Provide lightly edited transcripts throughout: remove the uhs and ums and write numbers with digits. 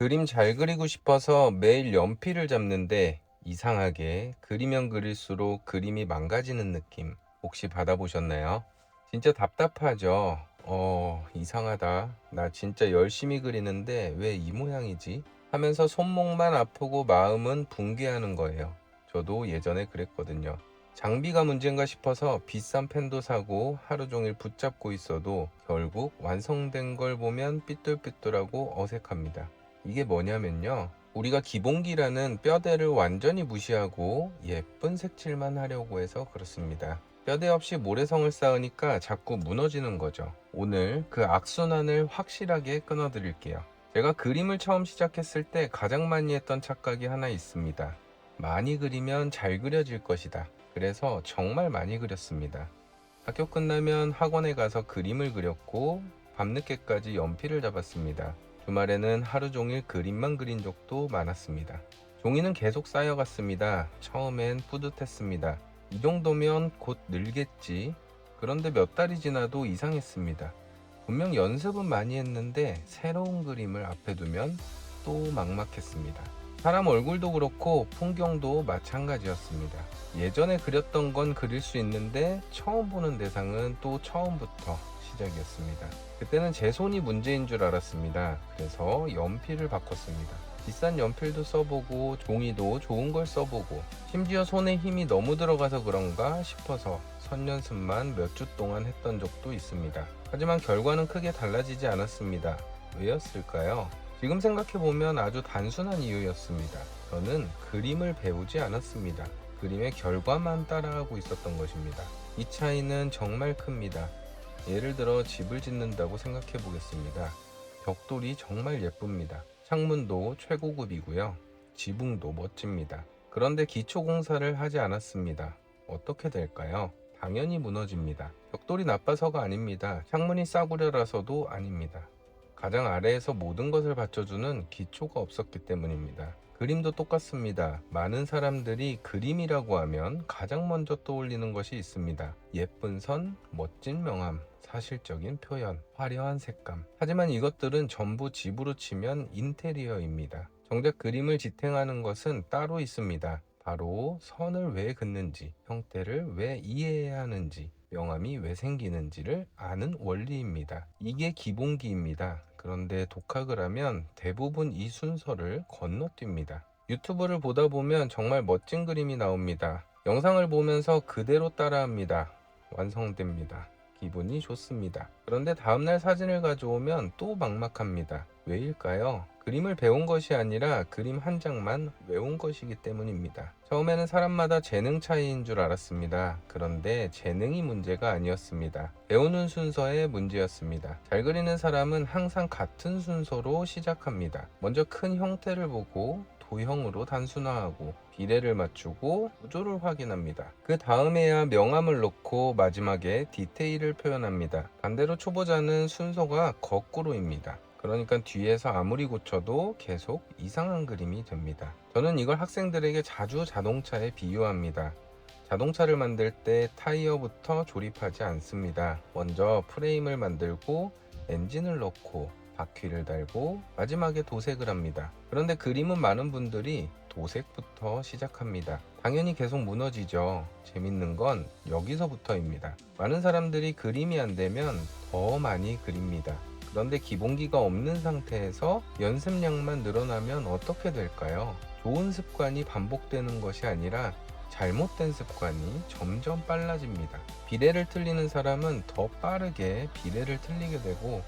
그림 잘 그리고 싶어서 매일 연필을 잡는데 이상하게 그리면 그릴수록 그림이 망가지는 느낌 혹시 받아보셨나요? 진짜 답답하죠? 이상하다. 나 진짜 열심히 그리는데 왜 이 모양이지? 하면서 손목만 아프고 마음은 붕괴하는 거예요. 저도 예전에 그랬거든요. 장비가 문제인가 싶어서 비싼 펜도 사고 하루 종일 붙잡고 있어도 결국 완성된 걸 보면 삐뚤삐뚤하고 어색합니다. 이게 뭐냐면요. 우리가 기본기라는 뼈대를 완전히 무시하고 예쁜 색칠만 하려고 해서 그렇습니다. 뼈대 없이 모래성을 쌓으니까 자꾸 무너지는 거죠. 오늘 그 악순환을 확실하게 끊어드릴게요. 제가 그림을 처음 시작했을 때 가장 많이 했던 착각이 하나 있습니다. 많이 그리면 잘 그려질 것이다. 그래서 정말 많이 그렸습니다. 학교 끝나면 학원에 가서 그림을 그렸고 밤늦게까지 연필을 잡았습니다. 주말에는 하루 종일 그림만 그린 적도 많았습니다. 종이는 계속 쌓여갔습니다. 처음엔 뿌듯했습니다. 이 정도면 곧 늘겠지. 그런데 몇 달이 지나도 이상했습니다. 분명 연습은 많이 했는데 새로운 그림을 앞에 두면 또 막막했습니다. 사람 얼굴도 그렇고 풍경도 마찬가지였습니다. 예전에 그렸던 건 그릴 수 있는데 처음 보는 대상은 또 처음부터 시작이었습니다. 그때는 제 손이 문제인 줄 알았습니다. 그래서 연필을 바꿨습니다. 비싼 연필도 써보고 종이도 좋은 걸 써보고 심지어 손에 힘이 너무 들어가서 그런가 싶어서 선연습만 몇 주 동안 했던 적도 있습니다. 하지만 결과는 크게 달라지지 않았습니다. 왜였을까요? 지금 생각해보면 아주 단순한 이유였습니다. 저는 그림을 배우지 않았습니다. 그림의 결과만 따라하고 있었던 것입니다. 이 차이는 정말 큽니다. 예를 들어 집을 짓는다고 생각해 보겠습니다. 벽돌이 정말 예쁩니다. 창문도 최고급이고요. 지붕도 멋집니다. 그런데 기초 공사를 하지 않았습니다. 어떻게 될까요? 당연히 무너집니다. 벽돌이 나빠서가 아닙니다. 창문이 싸구려라서도 아닙니다. 가장 아래에서 모든 것을 받쳐주는 기초가 없었기 때문입니다. 그림도 똑같습니다. 많은 사람들이 그림이라고 하면 가장 먼저 떠올리는 것이 있습니다. 예쁜 선, 멋진 명암, 사실적인 표현, 화려한 색감. 하지만 이것들은 전부 집으로 치면 인테리어입니다. 정작 그림을 지탱하는 것은 따로 있습니다. 바로 선을 왜 긋는지, 형태를 왜 이해해야 하는지, 명암이 왜 생기는지를 아는 원리입니다. 이게 기본기입니다. 그런데 독학을 하면 대부분 이 순서를 건너뜁니다. 유튜브를 보다 보면 정말 멋진 그림이 나옵니다. 영상을 보면서 그대로 따라합니다. 완성됩니다. 기분이 좋습니다. 그런데 다음날 사진을 가져오면 또 막막합니다. 왜일까요? 그림을 배운 것이 아니라 그림 한 장만 외운 것이기 때문입니다. 처음에는 사람마다 재능 차이인 줄 알았습니다. 그런데 재능이 문제가 아니었습니다. 배우는 순서의 문제였습니다. 잘 그리는 사람은 항상 같은 순서로 시작합니다. 먼저 큰 형태를 보고 도형으로 단순화하고 비례를 맞추고 구조를 확인합니다. 그 다음에야 명암을 넣고 마지막에 디테일을 표현합니다. 반대로 초보자는 순서가 거꾸로입니다. 그러니까 뒤에서 아무리 고쳐도 계속 이상한 그림이 됩니다. 저는 이걸 학생들에게 자주 자동차에 비유합니다. 자동차를 만들 때 타이어부터 조립하지 않습니다. 먼저 프레임을 만들고 엔진을 넣고 바퀴를 달고 마지막에 도색을 합니다. 그런데 그림은 많은 분들이 도색부터 시작합니다. 당연히 계속 무너지죠. 재밌는 건 여기서부터입니다. 많은 사람들이 그림이 안 되면 더 많이 그립니다. 그런데 기본기가 없는 상태에서 연습량만 늘어나면 어떻게 될까요? 좋은 습관이 반복되는 것이 아니라 잘못된 습관이 점점 빨라집니다. 비례를 틀리는 사람은 더 빠르게 비례를 틀리게 되고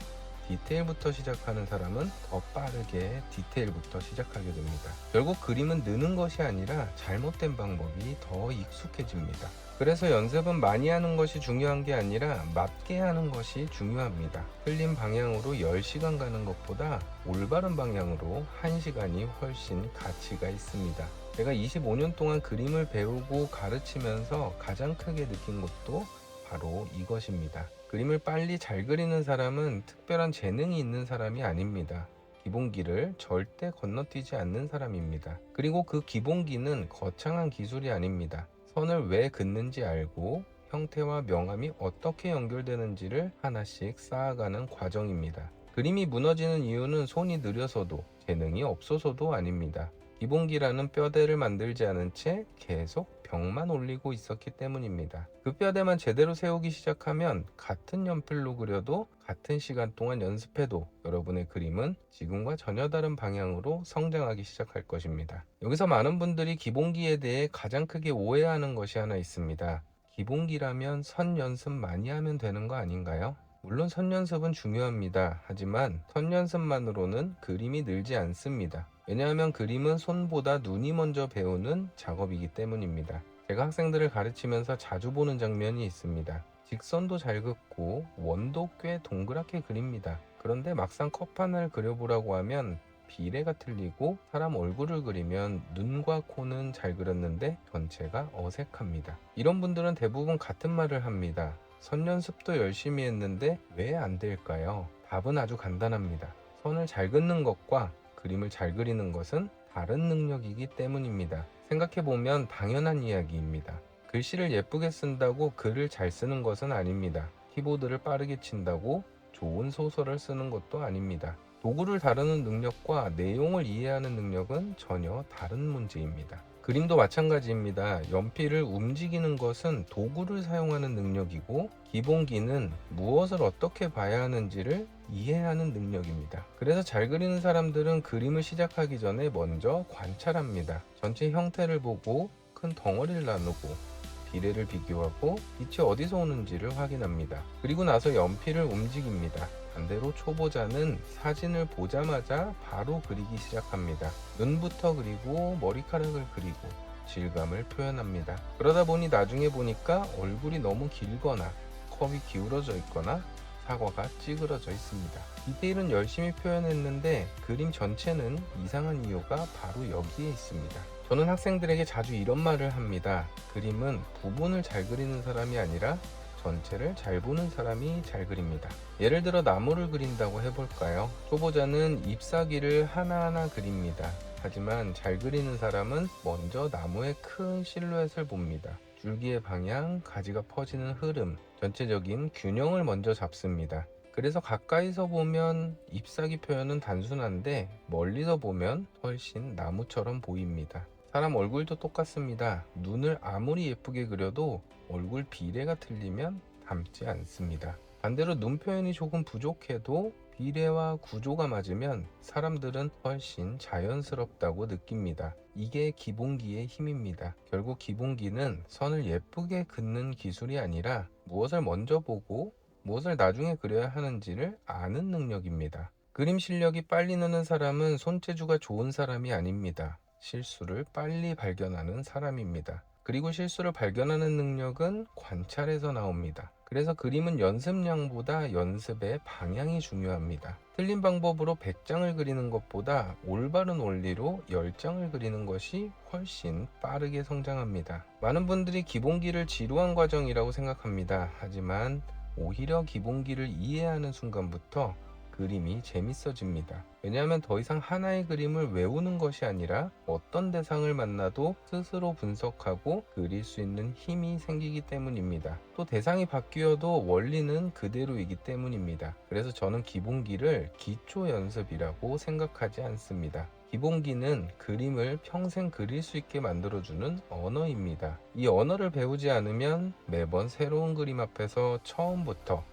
디테일부터 시작하는 사람은 더 빠르게 디테일부터 시작하게 됩니다. 결국 그림은 느는 것이 아니라 잘못된 방법이 더 익숙해집니다. 그래서 연습은 많이 하는 것이 중요한 게 아니라 맞게 하는 것이 중요합니다. 틀린 방향으로 10시간 가는 것보다 올바른 방향으로 1시간이 훨씬 가치가 있습니다. 제가 25년 동안 그림을 배우고 가르치면서 가장 크게 느낀 것도 바로 이것입니다. 그림을 빨리 잘 그리는 사람은 특별한 재능이 있는 사람이 아닙니다. 기본기를 절대 건너뛰지 않는 사람입니다. 그리고 그 기본기는 거창한 기술이 아닙니다. 선을 왜 긋는지 알고 형태와 명암이 어떻게 연결되는지를 하나씩 쌓아가는 과정입니다. 그림이 무너지는 이유는 손이 느려서도 재능이 없어서도 아닙니다. 기본기라는 뼈대를 만들지 않은 채 계속 벽만 올리고 있었기 때문입니다. 그 뼈대만 제대로 세우기 시작하면 같은 연필로 그려도 같은 시간 동안 연습해도 여러분의 그림은 지금과 전혀 다른 방향으로 성장하기 시작할 것입니다. 여기서 많은 분들이 기본기에 대해 가장 크게 오해하는 것이 하나 있습니다. 기본기라면 선 연습 많이 하면 되는 거 아닌가요? 물론 선 연습은 중요합니다. 하지만 선 연습만으로는 그림이 늘지 않습니다. 왜냐하면 그림은 손보다 눈이 먼저 배우는 작업이기 때문입니다. 제가 학생들을 가르치면서 자주 보는 장면이 있습니다. 직선도 잘 긋고 원도 꽤 동그랗게 그립니다. 그런데 막상 컵 하나를 그려보라고 하면 비례가 틀리고 사람 얼굴을 그리면 눈과 코는 잘 그렸는데 전체가 어색합니다. 이런 분들은 대부분 같은 말을 합니다. 선 연습도 열심히 했는데 왜 안 될까요? 답은 아주 간단합니다. 선을 잘 긋는 것과 그림을 잘 그리는 것은 다른 능력이기 때문입니다. 생각해보면 당연한 이야기입니다. 글씨를 예쁘게 쓴다고 글을 잘 쓰는 것은 아닙니다. 키보드를 빠르게 친다고 좋은 소설을 쓰는 것도 아닙니다. 도구를 다루는 능력과 내용을 이해하는 능력은 전혀 다른 문제입니다. 그림도 마찬가지입니다. 연필을 움직이는 것은 도구를 사용하는 능력이고 기본기는 무엇을 어떻게 봐야 하는지를 이해하는 능력입니다. 그래서 잘 그리는 사람들은 그림을 시작하기 전에 먼저 관찰합니다. 전체 형태를 보고 큰 덩어리를 나누고 비례를 비교하고 빛이 어디서 오는지를 확인합니다. 그리고 나서 연필을 움직입니다. 반대로 초보자는 사진을 보자마자 바로 그리기 시작합니다. 눈부터 그리고 머리카락을 그리고 질감을 표현합니다. 그러다 보니 나중에 보니까 얼굴이 너무 길거나 컵이 기울어져 있거나 사과가 찌그러져 있습니다. 디테일은 열심히 표현했는데 그림 전체는 이상한 이유가 바로 여기에 있습니다. 저는 학생들에게 자주 이런 말을 합니다. 그림은 부분을 잘 그리는 사람이 아니라 전체를 잘 보는 사람이 잘 그립니다. 예를 들어 나무를 그린다고 해볼까요? 초보자는 잎사귀를 하나하나 그립니다. 하지만 잘 그리는 사람은 먼저 나무의 큰 실루엣을 봅니다. 줄기의 방향, 가지가 퍼지는 흐름, 전체적인 균형을 먼저 잡습니다. 그래서 가까이서 보면 잎사귀 표현은 단순한데 멀리서 보면 훨씬 나무처럼 보입니다. 사람 얼굴도 똑같습니다. 눈을 아무리 예쁘게 그려도 얼굴 비례가 틀리면 닮지 않습니다. 반대로 눈 표현이 조금 부족해도 비례와 구조가 맞으면 사람들은 훨씬 자연스럽다고 느낍니다. 이게 기본기의 힘입니다. 결국 기본기는 선을 예쁘게 긋는 기술이 아니라 무엇을 먼저 보고 무엇을 나중에 그려야 하는지를 아는 능력입니다. 그림 실력이 빨리 느는 사람은 손재주가 좋은 사람이 아닙니다. 실수를 빨리 발견하는 사람입니다. 그리고 실수를 발견하는 능력은 관찰에서 나옵니다. 그래서 그림은 연습량보다 연습의 방향이 중요합니다. 틀린 방법으로 100장을 그리는 것보다 올바른 원리로 10장을 그리는 것이 훨씬 빠르게 성장합니다. 많은 분들이 기본기를 지루한 과정이라고 생각합니다. 하지만 오히려 기본기를 이해하는 순간부터 그림이 재밌어집니다. 왜냐하면 더 이상 하나의 그림을 외우는 것이 아니라 어떤 대상을 만나도 스스로 분석하고 그릴 수 있는 힘이 생기기 때문입니다. 또 대상이 바뀌어도 원리는 그대로이기 때문입니다. 그래서 저는 기본기를 기초 연습이라고 생각하지 않습니다. 기본기는 그림을 평생 그릴 수 있게 만들어주는 언어입니다. 이 언어를 배우지 않으면 매번 새로운 그림 앞에서 처음부터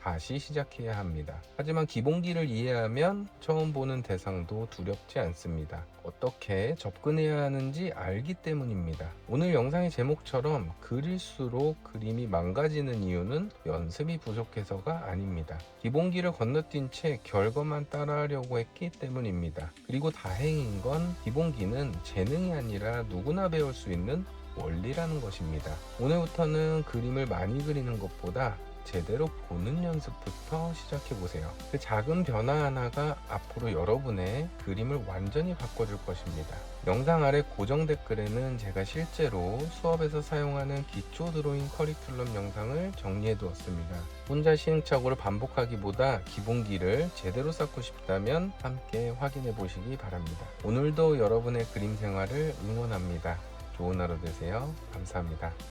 다시 시작해야 합니다. 하지만 기본기를 이해하면 처음 보는 대상도 두렵지 않습니다. 어떻게 접근해야 하는지 알기 때문입니다. 오늘 영상의 제목처럼 그릴수록 그림이 망가지는 이유는 연습이 부족해서가 아닙니다. 기본기를 건너뛴 채 결과만 따라하려고 했기 때문입니다. 그리고 다행인 건 기본기는 재능이 아니라 누구나 배울 수 있는 원리라는 것입니다. 오늘부터는 그림을 많이 그리는 것보다 제대로 보는 연습부터 시작해보세요. 그 작은 변화 하나가 앞으로 여러분의 그림을 완전히 바꿔줄 것입니다. 영상 아래 고정 댓글에는 제가 실제로 수업에서 사용하는 기초 드로잉 커리큘럼 영상을 정리해 두었습니다. 혼자 시행착오를 반복하기보다 기본기를 제대로 쌓고 싶다면 함께 확인해 보시기 바랍니다. 오늘도 여러분의 그림 생활을 응원합니다. 좋은 하루 되세요. 감사합니다.